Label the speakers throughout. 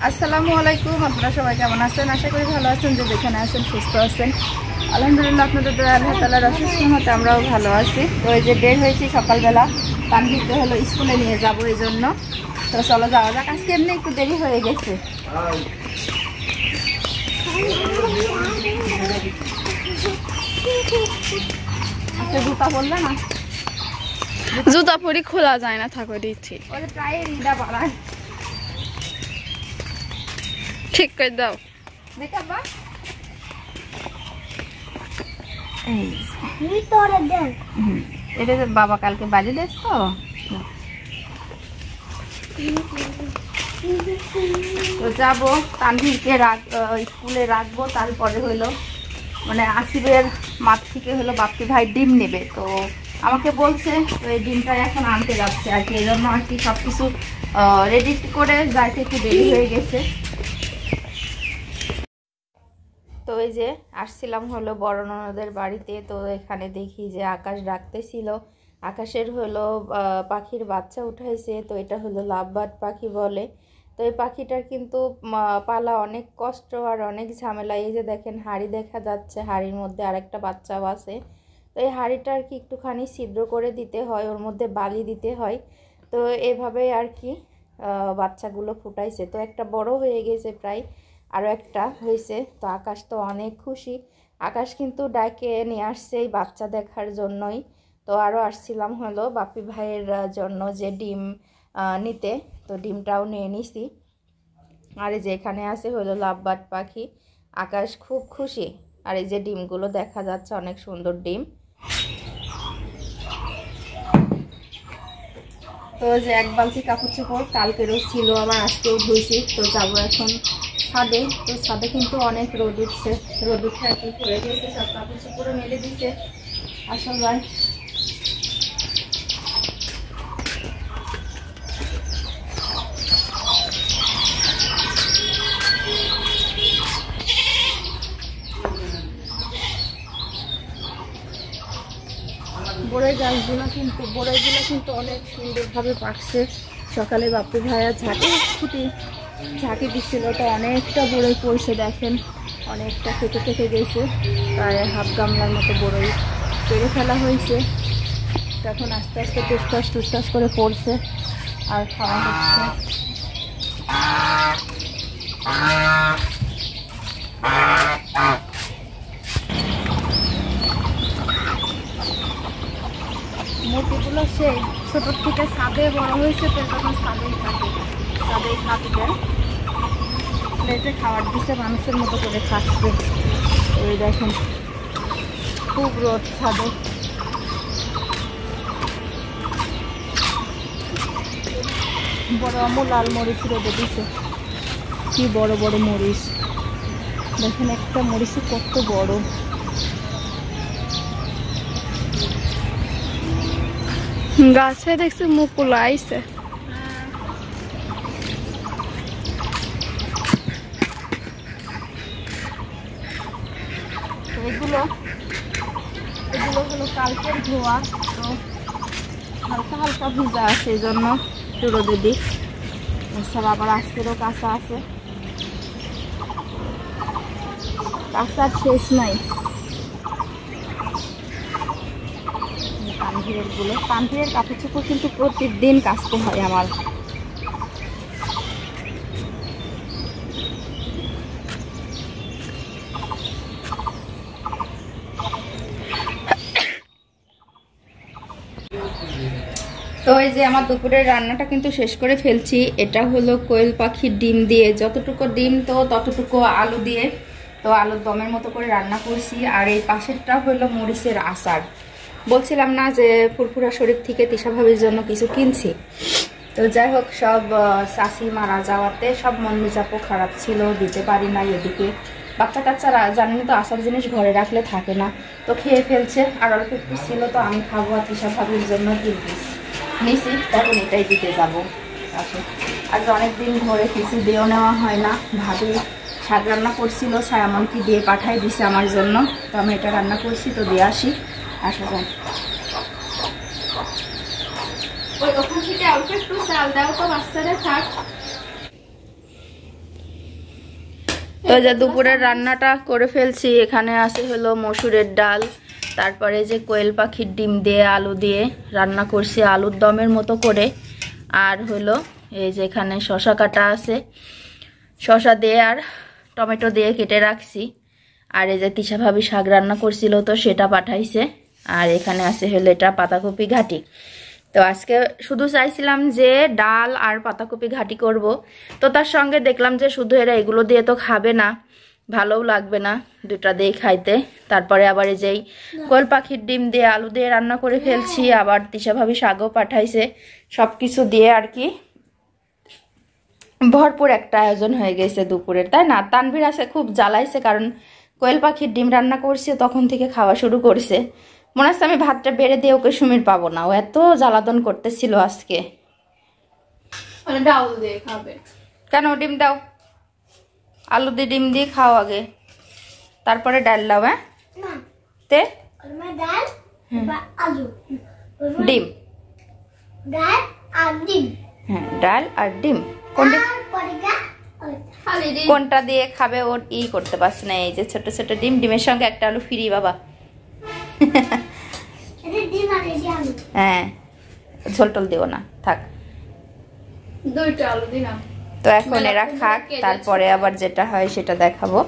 Speaker 1: আসসালামু আলাইকুম, আপনারা সবাই কেমন আছেন? আশা করি ভালো আছেন, যে যেখানে আছেন সুস্থ আছেন। আলহামদুলিল্লাহ, আপনাদের দয়া আল্লাহ তাআলার অশেষ রহমতে আমরাও ভালো আছি। তো এই যে বের হয়েছি সকালবেলা, তানভীরকে হলো স্কুলে নিয়ে যাবো, এই জন্য। তো চলো যাওয়া যাক। আজকে এমনি একটু দেরি হয়ে গেছে। আচ্ছা, জুতা পরলে না?
Speaker 2: জুতা পরি খোলা যায় না, থাকো দিচ্ছি।
Speaker 1: ওই প্রায় রিডা বাড়ায়,
Speaker 2: ঠিক করে দাও।
Speaker 1: দেখাবা এটা বাবা কালকে বাড়ি দেশ তো যাবো। তানভীরকে স্কুলে রাখবো, তারপরে হইলো মানে আসিফের মাঠ থেকে হলো বাপ্পি ভাই ডিম নেবে। তো আমাকে বলছে তো এই ডিমটা এখন আনতে যাচ্ছে আর কি, এই জন্য আর কি সব কিছু রেডি করে যাইতে একটু দেরি হয়ে গেছে। তো এই যে আসছিলাম হলো বড় ননদের বাড়িতে। তো এখানে দেখি যে আকাশ ডাকতেছিল। আকাশের হলো পাখির বাচ্চা উঠাইছে। তো এটা হলো লাভবার্ড পাখি বলে। তো এই পাখিটার কিন্তু পালা অনেক কষ্ট আর অনেক ঝামেলা। এই যে দেখেন হাঁড়ি দেখা যাচ্ছে, হাঁড়ির মধ্যে আরেকটা বাচ্চাও আছে। তো এই হাঁড়িটা আর কি একটুখানি ছিদ্র করে দিতে হয়, ওর মধ্যে বালি দিতে হয়। তো এভাবে আর কি বাচ্চাগুলো ফুটাইছে। তো একটা বড় হয়ে গেছে প্রায়, আরও একটা হয়েছে। তো আকাশ তো অনেক খুশি। আকাশ কিন্তু ডাকে নিয়ে আসছে এই বাচ্চা দেখার জন্যই। তো আরও আসছিলাম হলো বাপ্পি ভাইয়ের জন্য যে ডিম নিতে। তো ডিমটাও নিয়ে নিছি। আর এই যে এখানে আছে হলো লাভবার্ড পাখি। আকাশ খুব খুশি। আর এই যে ডিমগুলো দেখা যাচ্ছে, অনেক সুন্দর ডিম। তো যে এক বালতি কাপড় চোপড় কালকেরও ছিল, আবার আজকেও ধুইছি। তো যাবো এখন ছাদে। তো ছাদে কিন্তু অনেক রোদ উঠছে, রোদ উঠে আর কি পড়ে গেছে, সব কাপড় চোপড়ও মেলে দিচ্ছে। আসল যায় বড়ই গাছগুলো কিন্তু অনেক সুন্দরভাবে পাকছে। সকালে বাপ্পি ভাইয়া ঝাঁকি দিচ্ছিল, তো অনেকটা বড়ই পড়ছে। দেখেন অনেকটা থেকে গেছে, প্রায় হাফ গামলার মতো বড়ই পেরে ফেলা হয়েছে। তখন আস্তে আস্তে টুসটাস করে পড়ছে আর খাওয়া হচ্ছে। মুরগিগুলো সেই ছোটোর থেকে ছাদে বড় হয়েছে, তো তখন ছাদেই থাকবে। প্লেটে খাবার দিচ্ছে, মানুষের মতো করে খাচ্ছে। ওই দেখেন খুব রোদ ছাদে। বড় আমু লাল মরিচ রোদে দিচ্ছে, কি বড় বড় মরিচ। দেখেন একটা মরিচ কত বড়।
Speaker 2: গাছে দেখছি মুকুল আইছে।
Speaker 1: এগুলো হলো কালকের ধোয়া। তো হালকা ভিজা আছে, এই জন্য একটু রোদে দিই। এছাড়া আবার আজকেরও কাঁচা আছে, কাঁচার শেষ নাই। তানভীরের কাপড় চোপড় কিন্তু প্রতিদিন কাচতে হয় আমার। তো এই যে আমার দুপুরের রান্নাটা কিন্তু শেষ করে ফেলছি। এটা হলো কোয়েল পাখির ডিম দিয়ে, যতটুকু ডিম তো ততটুকু আলু দিয়ে, তো আলুর দমের মতো করে রান্না করছি। আর এই পাশেরটা হলো মরিচের আচার। বলছিলাম না যে ফুরফুরা শরীফ থেকে তিশা ভাবির জন্য কিছু কিনছি। তো যাই হোক, সব চাষি মারা যাওয়াতে সব মন মেজাজও খারাপ ছিল, দিতে পারি না। এদিকে বাচ্চা কাচ্চারা জানেন তো, আচার জিনিস ঘরে রাখলে থাকে না, তো খেয়ে ফেলছে। আর অল্প একটু ছিল, তো আমি খাবো, আর তিশা ভাবির জন্য নিছি, তখন এটাই দিতে যাবো। আজ অনেকদিন ধরে কিছু দিয়েও নেওয়া হয় না। ভাবি শাক রান্না করছিল, ছায়ামনকে দিয়ে পাঠাই দিছে আমার জন্য। তো আমি এটা রান্না করছি, তো দিয়ে আসি। আসা যায় ওই ওখান থেকে অল্প একটু চাল দাও তো, বাচ্চারা থাক। তো যে দুপুরের রান্নাটা করে ফেলছি। এখানে আছে হলো মসুরের ডাল, তারপরে যে কোয়েল পাখির ডিম দিয়ে আলু দিয়ে রান্না করছি আলুর দমের মতো করে, আর হলো এই যে এখানে শসা কাটা আছে, শসা দিয়ে আর টমেটো দিয়ে কেটে রাখছি। আর এই যে তিশা ভাবি শাক রান্না করছিল তো সেটা পাঠাইছে। আর এখানে আছে হলো এটা পাতাকপি ঘাটি। তো আজকে শুধু চাইছিলাম যে ডাল আর পাতাকপি ঘাটি করব, তো তার সঙ্গে দেখলাম যে শুধু এরা এগুলো দিয়ে তো খাবে না, ভালোও লাগবে না দুটা দিয়ে খাইতে। তারপরে আবার এই যেই কোয়েল পাখির ডিম দিয়ে আলু দিয়ে রান্না করে ফেলছি, আবার তিশা ভাবি শাকও পাঠাইছে। সব কিছু দিয়ে আর কি ভরপুর একটা আয়োজন হয়ে গেছে দুপুরের, তাই না? তানভীর আছে খুব জ্বালাইছে, কারণ কোয়েল পাখির ডিম রান্না করছে তখন থেকে খাওয়া শুরু করছে। মনে হচ্ছে আমি ভাতটা বেড়ে দিয়ে ওকে সুমির পাবো না, ও এত জ্বালাতন করতেছিল আজকে।
Speaker 2: ডাল দিয়ে খাবে
Speaker 1: কেন? ডিম দাও, আলু দিয়ে ডিম দিয়ে খাও আগে, তারপরে ডাল দাও। হ্যাঁ তে ডিম, হ্যাঁ ডাল আর ডিম। কোনটা দিয়ে খাবে ওর ই করতে পারছি না। এই যে ছোট ছোট ডিম, ডিমের সঙ্গে একটা আলু ফ্রি বাবা। হ্যাঁ ঝোল টোল দিও না, থাক।
Speaker 2: দুইটা আলু দিলাম।
Speaker 1: তো এখন এরা খাক, তারপরে আবার যেটা হয় সেটা দেখাবো।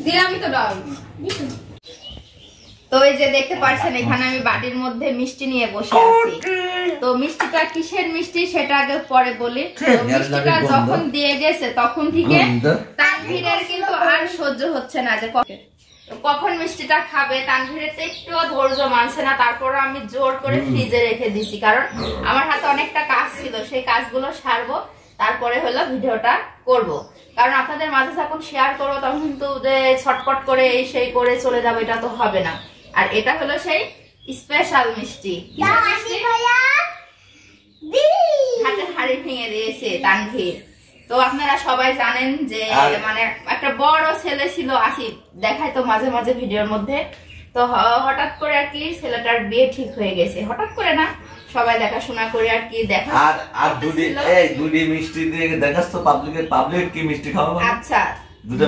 Speaker 2: দিলামই তো ডাল।
Speaker 1: তো এই যে দেখতে পাচ্ছেন এখানে আমি বাটির মধ্যে মিষ্টি নিয়ে বসে আছি। তো মিষ্টিটা কিসের মিষ্টি সেটা আগে পরে বলি। তো মিষ্টিটা যখন দিয়ে গেছে তখন থেকে তানভীরের কিন্তু আর সহ্য হচ্ছে না যে কখন মিষ্টিটা খাবে। তানভীরের তো একটুও ধৈর্য মানছে না, তারপর আমি জোর করে ফ্রিজে রেখে দিছি, কারণ আমার হাতে অনেকটা কাজ ছিল, সেই কাজগুলো সারবো, তারপরে হলো ভিডিওটা করব। কারণ আপনাদের মাঝে যখন শেয়ার করবো তখন কিন্তু যে ছটপট করে এই সেই করে চলে যাবে, এটা তো হবে না। আর এটা হলো সেই স্পেশাল মিষ্টি, হাতে হাড়ি ভেঙে দিয়েছে তানভীর। তো আপনারা সবাই জানেন যে মানে একটা বড় ছেলে ছিল আসিফ, দেখায় তো মাঝে মাঝে ভিডিওর মধ্যে। তো হঠাৎ করে আর কি ছেলেটার বিয়ে ঠিক হয়ে গেছে, হঠাৎ করে না, সবাই দেখাশোনা করে আর কি দেখা।
Speaker 3: আর দুটি মিষ্টি দিয়ে দেখাস তো পাবলিক কি মিষ্টি খাওয়াবো।
Speaker 1: আচ্ছা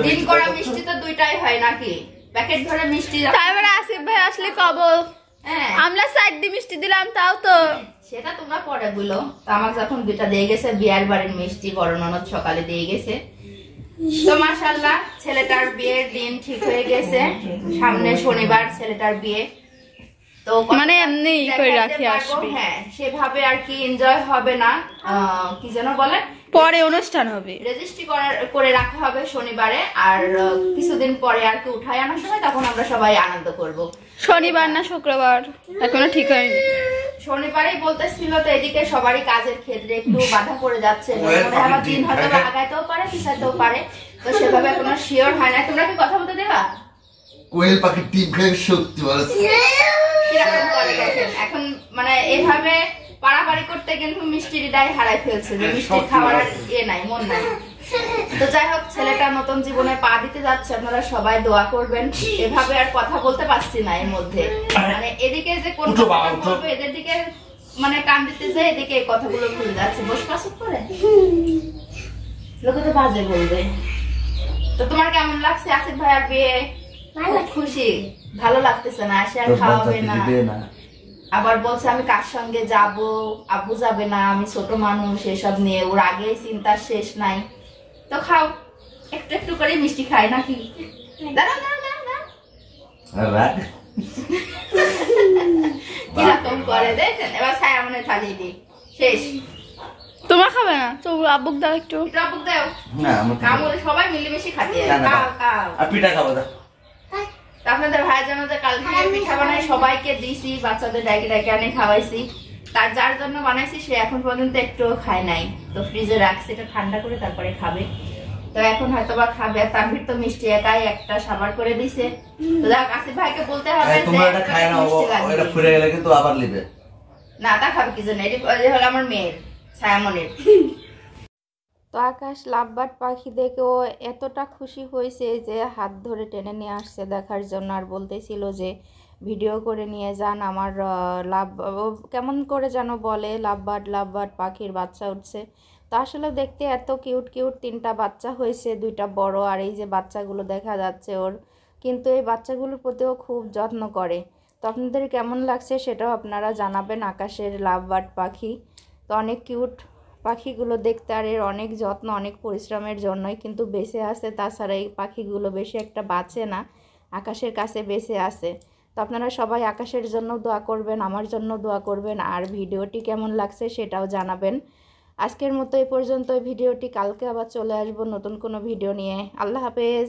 Speaker 1: দিন করা মিষ্টি তো দুইটাই হয় নাকি, প্যাকেট ধরে মিষ্টি।
Speaker 2: তারপরে আসিফ ভাই আসলে কব
Speaker 1: হ্যাঁ
Speaker 2: আমরা সাইড দিয়ে মিষ্টি দিলাম, তাও তো
Speaker 1: সেটা তোমরা পরে বলো। তো আমার যখন দুইটা দিয়ে গেছে বিয়ার বাড়ির মিষ্টি, বড় ননদ সকালে দিয়ে গেছে। তো মাশাআল্লাহ ছেলেটার বিয়ের দিন ঠিক হয়ে গেছে, সামনে শনিবার ছেলেটার বিয়ে। তো
Speaker 2: মানে এমনি করে রাখি আসবে,
Speaker 1: হ্যাঁ সেভাবে আর কি এনজয় হবে না, কি যেন বলে
Speaker 2: পরে অনুষ্ঠান হবে,
Speaker 1: রেজিস্ট্রি করে রাখা হবে শনিবারে। আর কিছুদিন পরে আর কি উঠায় আনার সময় তখন আমরা সবাই আনন্দ করব।
Speaker 2: শনিবার না শুক্রবার এখনো ঠিক হয়নি,
Speaker 1: শনিবারই বলতেছিল। তো এদিকে সবারই কাজের ক্ষেত্রে একটু বাধা পড়ে যাচ্ছে, আবার দিন হয়তো আগাইতেও পারে পিছাইতেও পারে, তো সেভাবে এখনো শিওর হয় না। তোমরা কি কথা বলতে দেবা?
Speaker 3: কোয়েল পাখির টিম খেয়ে সত্যি বলেছে
Speaker 1: কিরকম করে দেখেন এখন, মানে এভাবে পাড়াপাড়ি করতে কিন্তু মিষ্টির দায় হারাই ফেলছে, যে মিষ্টি খাওয়ার আর নাই, মন নাই। তো যাই হোক ছেলেটা নতুন জীবনে পা দিতে যাচ্ছে, আপনারা সবাই দোয়া করবেন। এভাবে আর কথা বলতে পারছি না এর মধ্যে, মানে এদিকে যে কোন কথা বলবো এদের দিকে মানে কান দিতে যায়, এদিকে এই কথাগুলো ভুলে যাচ্ছে। বসবাস করে লোকে তো বাজে বলবে। তো তোমার কেমন লাগছে আসিফ ভাইয়ার বিয়ে? খুশি? ভালো লাগতেছে না, আসে আর খাওয়াবে না, আবার বলছে আমি কার সঙ্গে যাব, আব্বু যাবে না, আমি ছোট মানুষ, এসব নিয়ে ওর আগেই চিন্তা শেষ নাই। তো খাও, একটু একটু করে মিষ্টি খাই নাকি? কিরকম করে দেখেন। এবার ছায়া মনে থালিয়ে দিই, শেষ।
Speaker 2: তোমার খাবে না তো আব্বুক দাও একটু,
Speaker 1: আব্বুক দাও
Speaker 3: না,
Speaker 1: সবাই মিলেমিশে খাতে
Speaker 3: পিঠা খাবো।
Speaker 1: আপনাদের ভাইয়ের জন্য যে কালকে পিঠা বানাই সবাইকে দিয়েছি, বাচ্চাদের ডাইকে ডাইকে আনে খাওয়াইছি। তার যার জন্য বানাইছি সে এখন পর্যন্ত একটু খায় নাই, তো ফ্রিজে রাখছি, এটা ঠান্ডা করে তারপরে খাবে। তো এখন হয়তো বা খাবে। তানভীর তো মিষ্টি একাই একটা সাবার করে দিছে। তো দেখ আসিফ ভাইকে বলতে হবে না, তা খাবে কি জন্য, এটি হলো আমার মেয়ের ছায়ামনের। তো আকাশ লাভবার্ড পাখি দেখেও এতটা খুশি হয়েছে যে হাত ধরে টেনে নিয়ে আসছে দেখার জন্য, আর বলতেছিল যে ভিডিও করে নিয়ে যান আমার লাভ, কেমন করে যেন বলে লাভবার্ড পাখির বাচ্চা উঠছে। তো আসলে দেখতে এত কিউট কিউট, 3টা বাচ্চা হয়েছে, 2টা বড় আর এই যে বাচ্চাগুলো দেখা যাচ্ছে ওর, কিন্তু এই বাচ্চাগুলোর প্রতিও খুব যত্ন করে। তো আপনাদের কেমন লাগছে সেটাও আপনারা জানাবেন। আকাশের লাভ বার্ড পাখি তো অনেক কিউট পাখিগুলো দেখতে, আর এর অনেক যত্ন, অনেক পরিশ্রমের জন্যই কিন্তু বেঁচে আছে। তাছাড়া এই পাখিগুলো বেশি একটা বাঁচে না, আকাশের কাছে বেঁচে আছে। তো আপনারা সবাই আকাশের জন্য দোয়া করবেন, আমার জন্য দোয়া করবেন, আর ভিডিওটি কেমন লাগছে সেটাও জানাবেন। আজকের মতো এই পর্যন্ত ভিডিওটি, কালকে আবার চলে আসবো নতুন কোনো ভিডিও নিয়ে। আল্লাহ হাফেজ।